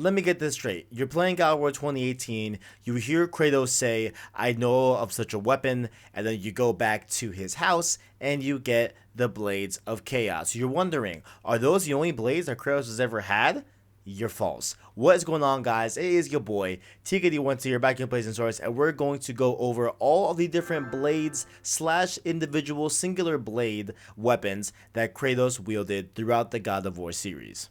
Let me get this straight. You're playing God of War 2018, you hear Kratos say, I know of such a weapon, and then you go back to his house and you get the Blades of Chaos. You're wondering, are those the only blades that Kratos has ever had? You're false. What is going on, guys? It is your boy TKD1 here, back in Blades and Source, and we're going to go over all of the different blades slash individual singular blade weapons that Kratos wielded throughout the God of War series.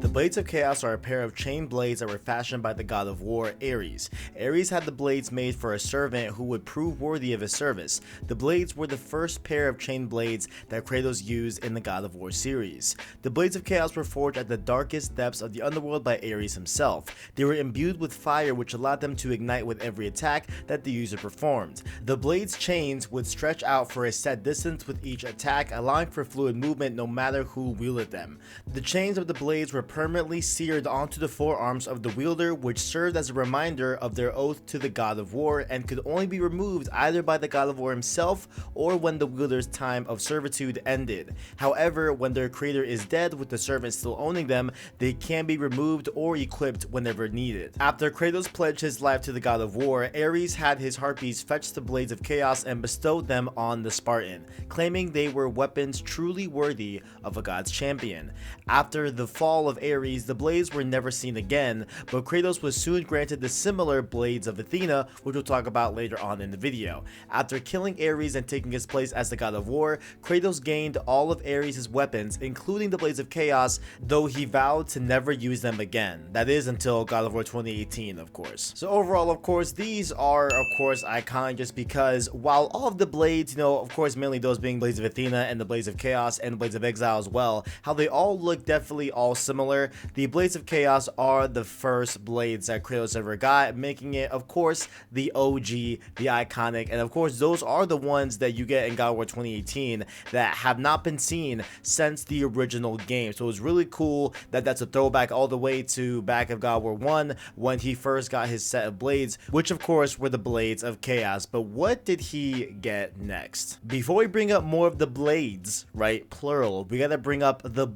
The Blades of Chaos are a pair of chain blades that were fashioned by the god of war, Ares. Ares had the blades made for a servant who would prove worthy of his service. The blades were the first pair of chain blades that Kratos used in the God of War series. The Blades of Chaos were forged at the darkest depths of the underworld by Ares himself. They were imbued with fire, which allowed them to ignite with every attack that the user performed. The blades' chains would stretch out for a set distance with each attack, allowing for fluid movement no matter who wielded them. The chains of the blades were permanently seared onto the forearms of the wielder, which served as a reminder of their oath to the god of war and could only be removed either by the god of war himself or when the wielder's time of servitude ended. However, when their creator is dead with the servant still owning them, they can be removed or equipped whenever needed. After Kratos pledged his life to the god of war, Ares had his harpies fetch the Blades of Chaos and bestowed them on the Spartan, claiming they were weapons truly worthy of a god's champion. After the fall of Ares, the blades were never seen again, but Kratos was soon granted the similar Blades of Athena, which we'll talk about later on in the video. After killing Ares and taking his place as the god of war, Kratos gained all of Ares' weapons, including the Blades of Chaos, though he vowed to never use them again. That is until God of War 2018, of course. So overall, of course, these are, of course, iconic just because while all of the blades, of course, mainly those being Blades of Athena and the Blades of Chaos and the Blades of Exile as well, how they all look definitely all similar, the Blades of Chaos are the first blades that Kratos ever got, making it, of course, the OG, the iconic, and of course, those are the ones that you get in God of War 2018 that have not been seen since the original game. So it's really cool that that's a throwback all the way to back of God of War 1 when he first got his set of blades, which of course were the Blades of Chaos. But what did he get next? Before we bring up more of the blades, right, plural, we gotta bring up the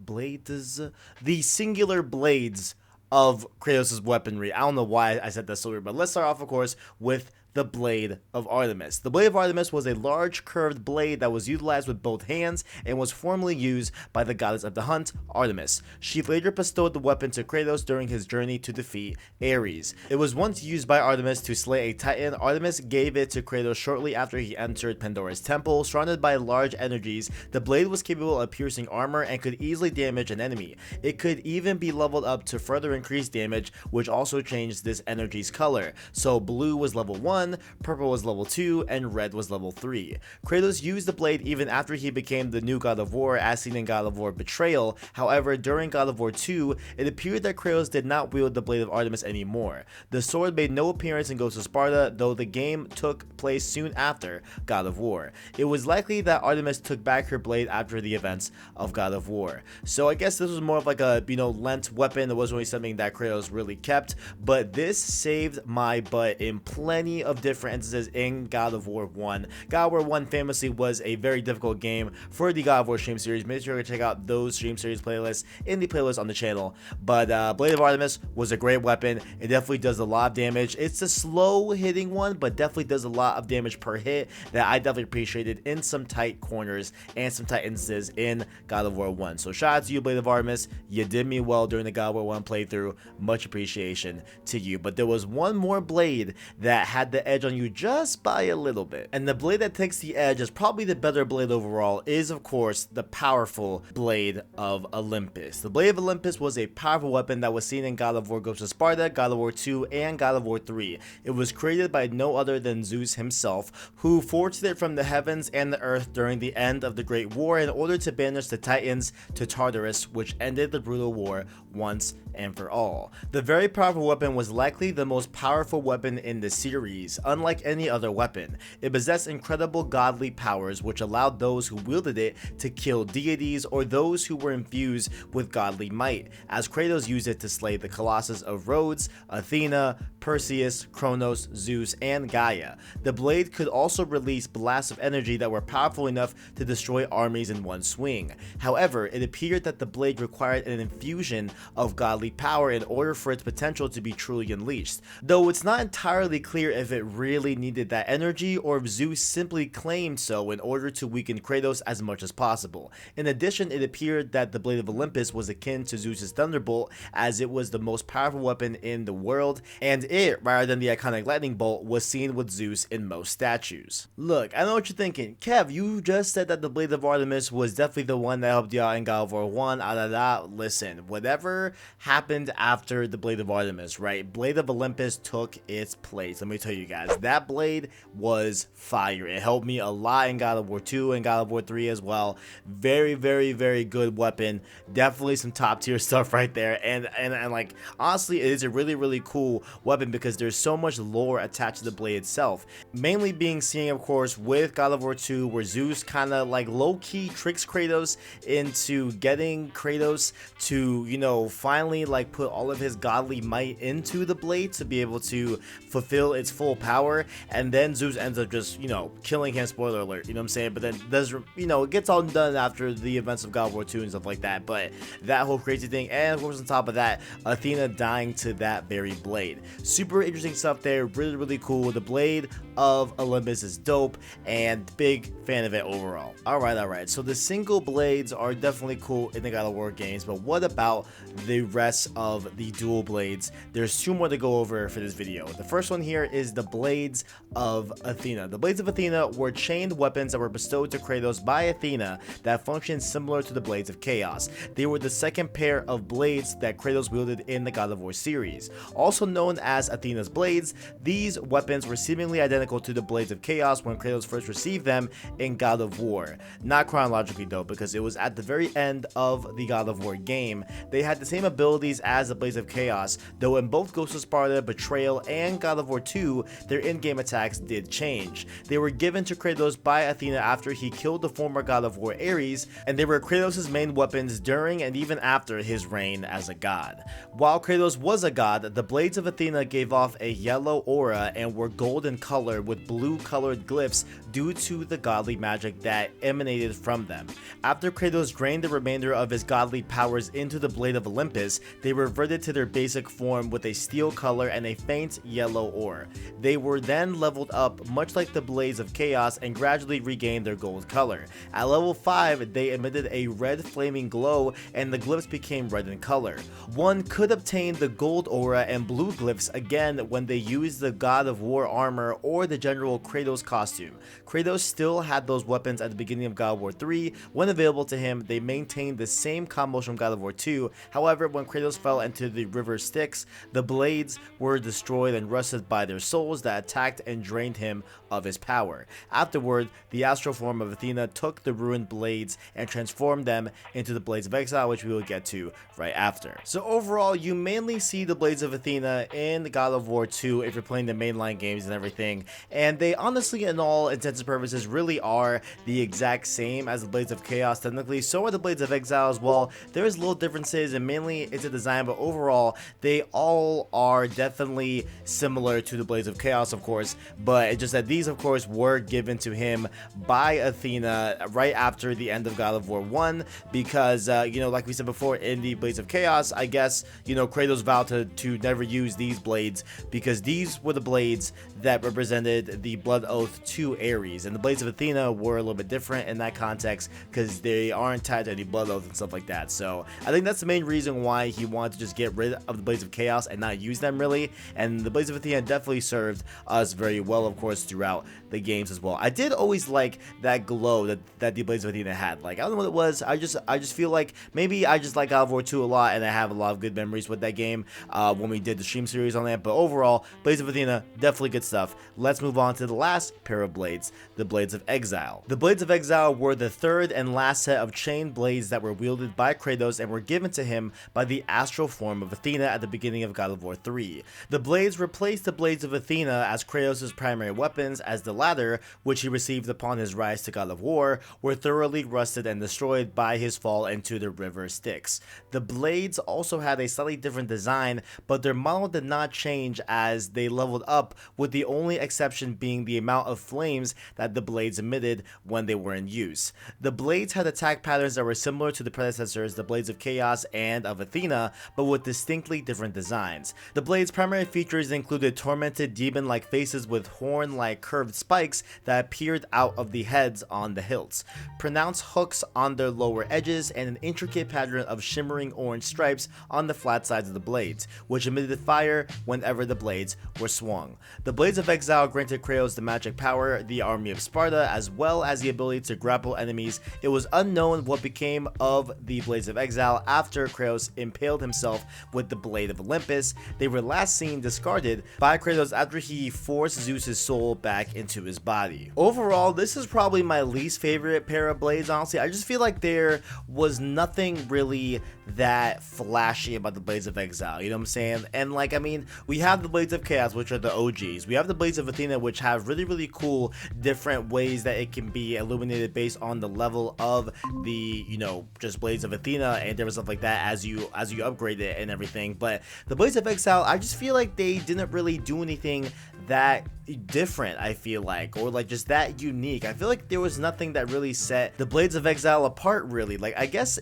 blades, the singular blades of Kratos' weaponry. I don't know why I said that so weird, but let's start off, of course, with the Blade of Artemis. The Blade of Artemis was a large curved blade that was utilized with both hands and was formerly used by the goddess of the hunt, Artemis. She later bestowed the weapon to Kratos during his journey to defeat Ares. It was once used by Artemis to slay a titan. Artemis gave it to Kratos shortly after he entered Pandora's temple. Surrounded by large energies, the blade was capable of piercing armor and could easily damage an enemy. It could even be leveled up to further increase damage, which also changed this energy's color. So blue was level 1, purple was level 2, and red was level 3. Kratos used the blade even after he became the new god of war, as seen in God of War Betrayal. However, during God of War 2, it appeared that Kratos did not wield the Blade of Artemis anymore. The sword made no appearance in Ghost of Sparta, though the game took place soon after God of War. It was likely that Artemis took back her blade after the events of God of War. So I guess this was more of like a, lent weapon. It wasn't really something that Kratos really kept, but this saved my butt in plenty of different instances in God of War 1. God of War 1 famously was a very difficult game for the God of War stream series. Make sure to check out those stream series playlists in the playlist on the channel. But Blade of Artemis was a great weapon. It definitely does a lot of damage. It's a slow hitting one, but definitely does a lot of damage per hit that I definitely appreciated in some tight corners and some tight instances in God of War 1. So shout out to you, Blade of Artemis. You did me well during the God of War 1 playthrough. Much appreciation to you. But there was one more blade that had the edge on you just by a little bit, and the blade that takes the edge is probably the better blade overall is, of course, the powerful Blade of Olympus. The Blade of Olympus was a powerful weapon that was seen in God of War Ghost of Sparta, God of War 2, and God of War 3. It was created by no other than Zeus himself, who forged it from the heavens and the earth during the end of the Great War in order to banish the Titans to Tartarus, which ended the brutal war once and for all. The very powerful weapon was likely the most powerful weapon in the series. Unlike any other weapon, it possessed incredible godly powers which allowed those who wielded it to kill deities or those who were infused with godly might, as Kratos used it to slay the Colossus of Rhodes, Athena, Perseus, Kronos, Zeus, and Gaia. The blade could also release blasts of energy that were powerful enough to destroy armies in one swing. However, it appeared that the blade required an infusion of godly power in order for its potential to be truly unleashed, though it's not entirely clear if it really needed that energy or if Zeus simply claimed so in order to weaken Kratos as much as possible. In addition, it appeared that the Blade of Olympus was akin to Zeus's thunderbolt, as it was the most powerful weapon in the world, and it, rather than the iconic lightning bolt, was seen with Zeus in most statues. Look, I know what you're thinking. Kev, you just said that the Blade of Artemis was definitely the one that helped you out in God of War 1. Listen, whatever happened after the Blade of Artemis, right? Blade of Olympus took its place. Let me tell you guys, that blade was fire. It helped me a lot in God of War 2 and God of War 3 as well. Very, very, very good weapon. Definitely some top tier stuff right there. And like, honestly, it is a really, really cool weapon because there's so much lore attached to the blade itself. Mainly being seen, of course, with God of War 2, where Zeus kind of like low-key tricks Kratos into getting Kratos to, you know, finally like put all of his godly might into the blade to be able to fulfill its full power. And then Zeus ends up just, you know, killing him, spoiler alert, you know what I'm saying? But then does, you know, it gets all done after the events of God of War 2 and stuff like that. But that whole crazy thing, and of course on top of that, Athena dying to that very blade. Super interesting stuff there, really, really cool. The Blade of Olympus is dope, and big fan of it overall. Alright, so the single blades are definitely cool in the God of War games, but what about the rest of the dual blades? There's two more to go over for this video. The first one here is the Blades of Athena. The Blades of Athena were chained weapons that were bestowed to Kratos by Athena that functioned similar to the Blades of Chaos. They were the second pair of blades that Kratos wielded in the God of War series. Also known as Athena's Blades, these weapons were seemingly identical to the Blades of Chaos when Kratos first received them in God of War. Not chronologically though, because it was at the very end of the God of War game. They had the same abilities as the Blades of Chaos, though in both Ghost of Sparta, Betrayal, and God of War 2, their in-game attacks did change. They were given to Kratos by Athena after he killed the former God of War Ares, and they were Kratos' main weapons during and even after his reign as a god. While Kratos was a god, the Blades of Athena gave off a yellow aura and were gold in color with blue colored glyphs due to the godly magic that emanated from them. After Kratos drained the remainder of his godly powers into the Blade of Olympus, they reverted to their basic form with a steel color and a faint yellow ore. They were then leveled up much like the Blades of Chaos and gradually regained their gold color. At level 5, they emitted a red flaming glow and the glyphs became red in color. One could obtain the gold aura and blue glyphs again when they used the God of War armor or the general Kratos costume. Kratos still had those weapons at the beginning of God of War 3. When available to him, they maintained the same combos from God of War 2. However, when Kratos fell into the river Styx, the blades were destroyed and rusted by their souls that attacked and drained him of his power. Afterward, the astral form of Athena took the ruined blades and transformed them into the Blades of Exile, which we will get to right after. So overall, you mainly see the Blades of Athena in God of War 2 if you're playing the mainline games and everything, and they honestly, in all intents and purposes, really are the exact same as the Blades of Chaos technically. So are the Blades of Exile as well. There's little differences, and mainly it's a design, but overall, they all are definitely similar to the Blades of Chaos, of course, but it's just that these, of course, were given to him by Athena right after the end of God of War 1, because, you know, like we said before, in the Blades of Chaos, I guess, you know, Kratos vowed to never use these blades because these were the blades that represented the blood oath to Ares, and the Blades of Athena were a little bit different in that context because they aren't tied to any blood oath and stuff like that. So I think that's the main reason why he wanted to just get rid of the Blades of Chaos and not use them really, and the Blades of Athena definitely served us very well, of course, throughout the games as well. I did always like that glow that the Blades of Athena had. Like, I don't know what it was, I just feel like maybe I just like God of War 2 a lot and I have a lot of good memories with that game when we did the stream series on that. But overall, Blades of Athena, definitely good stuff. Let's move on to the last pair of blades, the Blades of Exile. The Blades of Exile were the third and last set of chain blades that were wielded by Kratos and were given to him by the astral form of Athena at the beginning of God of War 3. The blades replaced the Blades of Athena as Kratos' primary weapons, as the latter, which he received upon his rise to God of War, were thoroughly rusted and destroyed by his fall into the river Styx. The blades also had a slightly different design, but their model did not change as they leveled up, with the only exception being the amount of flames that the blades emitted when they were in use. The blades had attack patterns that were similar to the predecessors, the Blades of Chaos and of Athena, but with distinctly different designs. The blades' primary features included tormented demon-like faces with horn-like curved spikes that appeared out of the heads on the hilts, pronounced hooks on their lower edges, and an intricate pattern of shimmering orange stripes on the flat sides of the blades, which emitted fire whenever the blades were swung. The Blades of Exile granted Kratos the magic power, the army of Sparta, as well as the ability to grapple enemies. It was unknown what became of the Blades of Exile after Kratos impaled himself with the Blade of Olympus. They were last seen discarded by Kratos after he forced Zeus's soul back into his body. Overall, this is probably my least favorite pair of blades, honestly. I just feel like there was nothing really that flashy about the Blades of Exile, you know what I'm saying? And like, I mean, we have the Blades of Chaos, which are the OGs. We have the Blades of Athena, which have really cool different ways that it can be illuminated based on the level of the, you know, just Blades of Athena and different stuff like that as you upgrade it and everything. But the Blades of Exile, I just feel like they didn't really do anything that different, I feel like, or like just that unique. I feel like there was nothing that really set the Blades of Exile apart, really. Like, I guess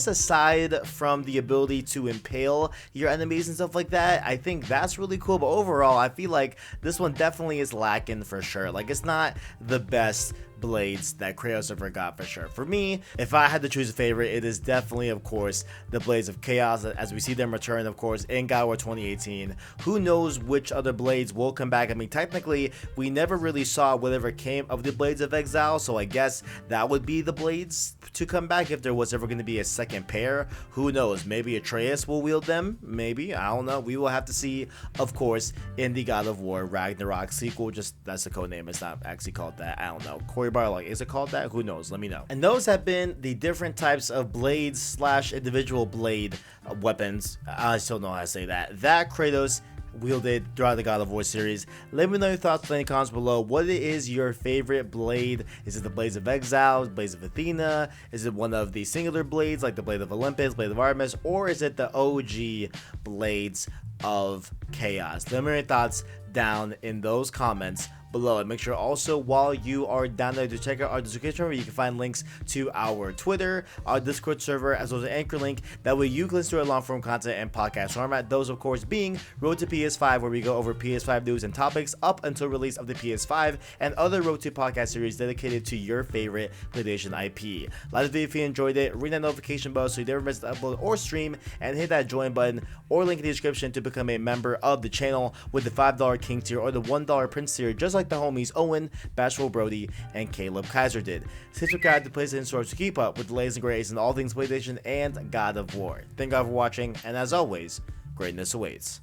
aside from the ability to impale your enemies and stuff like that, I think that's really cool. But overall, I feel like this one definitely is lacking for sure. Like, it's not the best blades that Kratos ever got for sure. For me, if I had to choose a favorite, it is definitely, of course, the Blades of Chaos, as we see them return, of course, in God of War 2018. Who knows which other blades will come back? I mean, technically, we never really saw whatever came of the Blades of Exile, so I guess that would be the blades to come back if there was ever going to be a second pair. Who knows? Maybe Atreus will wield them. Maybe. I don't know. We will have to see, of course, in the God of War Ragnarok sequel. Just, that's the code name. It's not actually called that. I don't know. Like, is it called that? Who knows? Let me know. And those have been the different types of blades slash individual blade weapons. I still know how to say that Kratos wielded throughout the God of War series. Let me know your thoughts in the comments below. What is your favorite blade? Is it the Blades of Exile, Blades of Athena? Is it one of the singular blades like the Blade of Olympus, Blade of Artemis, or is it the OG Blades of Chaos? Let me know your thoughts down in those comments below, and make sure also while you are down there to check out our description where you can find links to our Twitter, our Discord server, as well as an anchor link. That way you can listen to our long form content and podcast format. Those, of course, being Road to PS5, where we go over PS5 news and topics up until release of the PS5, and other Road to podcast series dedicated to your favorite PlayStation IP. Like the video if you enjoyed it, ring that notification bell so you never miss the upload or stream, and hit that join button or link in the description to become a member of the channel with the $5 King tier or the $1 Prince tier, just like the homies Owen, Bashful Brody, and Caleb Kaiser did. Subscribe to PlayStation Source to keep up with the latest and greatest in all things PlayStation and God of War. Thank God for watching, and as always, greatness awaits.